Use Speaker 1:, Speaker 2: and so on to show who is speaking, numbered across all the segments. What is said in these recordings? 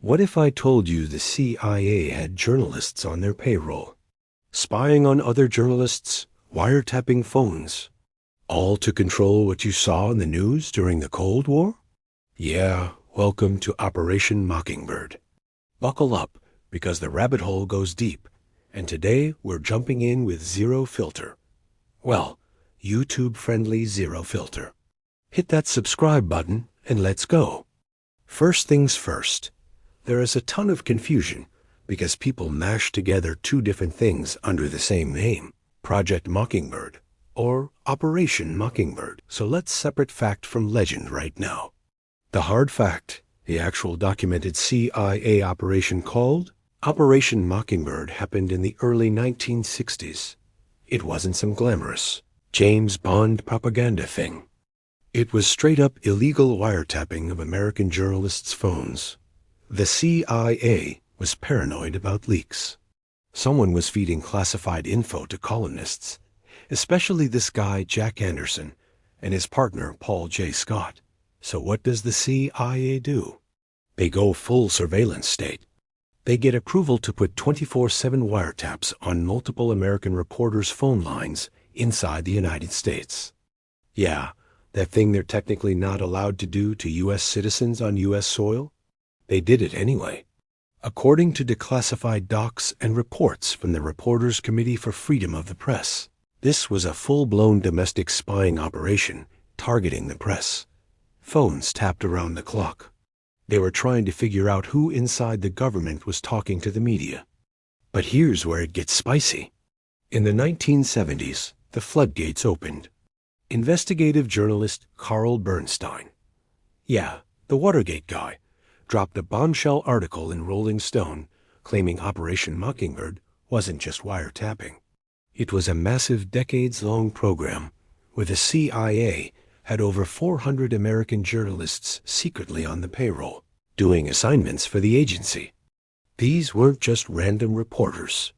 Speaker 1: What if I told you the CIA had journalists on their payroll, spying on other journalists, wiretapping phones, all to control what you saw in the news during the Cold War? Yeah, welcome to Operation Mockingbird. Buckle up, because the rabbit hole goes deep, and today we're jumping in with zero filter. Well, YouTube-friendly zero filter. Hit that subscribe button and let's go. First things first, there is a ton of confusion because people mash together two different things under the same name, Project Mockingbird or Operation Mockingbird. So let's separate fact from legend right now. The hard fact, the actual documented CIA operation called Operation Mockingbird happened in the early 1960s. It wasn't some glamorous James Bond propaganda thing. It was straight-up illegal wiretapping of American journalists' phones. The CIA was paranoid about leaks. Someone was feeding classified info to columnists, especially this guy Jack Anderson and his partner Paul J. Scott. So what does the CIA do? They go full surveillance state. They get approval to put 24/7 wiretaps on multiple American reporters' phone lines inside the United States. Yeah, that thing they're technically not allowed to do to U.S. citizens on U.S. soil? They did it anyway. According to declassified docs and reports from the Reporters Committee for Freedom of the Press, this was a full-blown domestic spying operation targeting the press. Phones tapped around the clock. They were trying to figure out who inside the government was talking to the media. But here's where it gets spicy. In the 1970s, the floodgates opened. Investigative journalist Carl Bernstein, yeah, the Watergate guy, dropped a bombshell article in Rolling Stone claiming Operation Mockingbird wasn't just wiretapping. It was a massive decades-long program where the CIA had over 400 American journalists secretly on the payroll, doing assignments for the agency. These weren't just random reporters.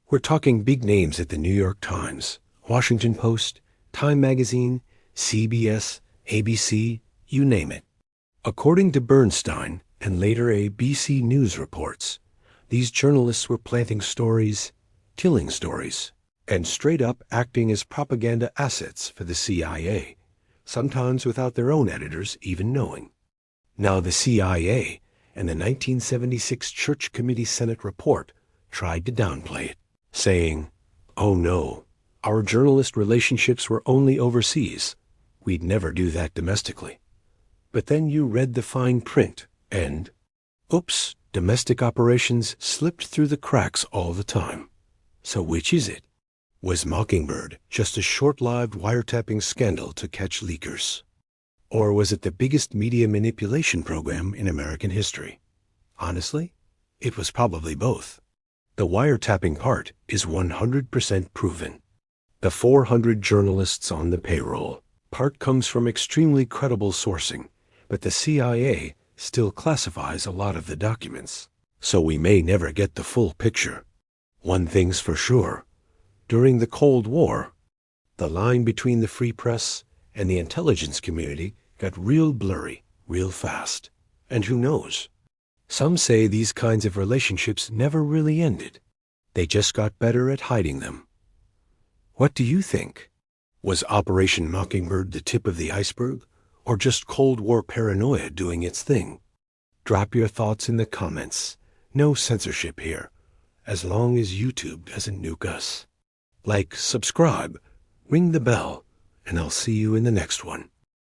Speaker 1: We're talking big names at the New York Times, Washington Post, Time Magazine, CBS, ABC, you name it. According to Bernstein and later ABC News reports, these journalists were planting stories, killing stories, and straight up acting as propaganda assets for the CIA, sometimes without their own editors even knowing. Now the CIA and the 1976 Church Committee Senate report tried to downplay it, saying, "Oh no, our journalist relationships were only overseas. We'd never do that domestically." But then you read the fine print and, oops, domestic operations slipped through the cracks all the time. So which is it? Was Mockingbird just a short-lived wiretapping scandal to catch leakers? Or was it the biggest media manipulation program in American history? Honestly, it was probably both. The wiretapping part is 100% proven. The 400 journalists on the payroll part comes from extremely credible sourcing, but the CIA still classifies a lot of the documents, so we may never get the full picture. One thing's for sure. During the Cold War, the line between the free press and the intelligence community got real blurry, real fast. And who knows? Some say these kinds of relationships never really ended. They just got better at hiding them. What do you think? Was Operation Mockingbird the tip of the iceberg, or just Cold War paranoia doing its thing? Drop your thoughts in the comments. No censorship here, as long as YouTube doesn't nuke us. Like, subscribe, ring the bell, and I'll see you in the next one.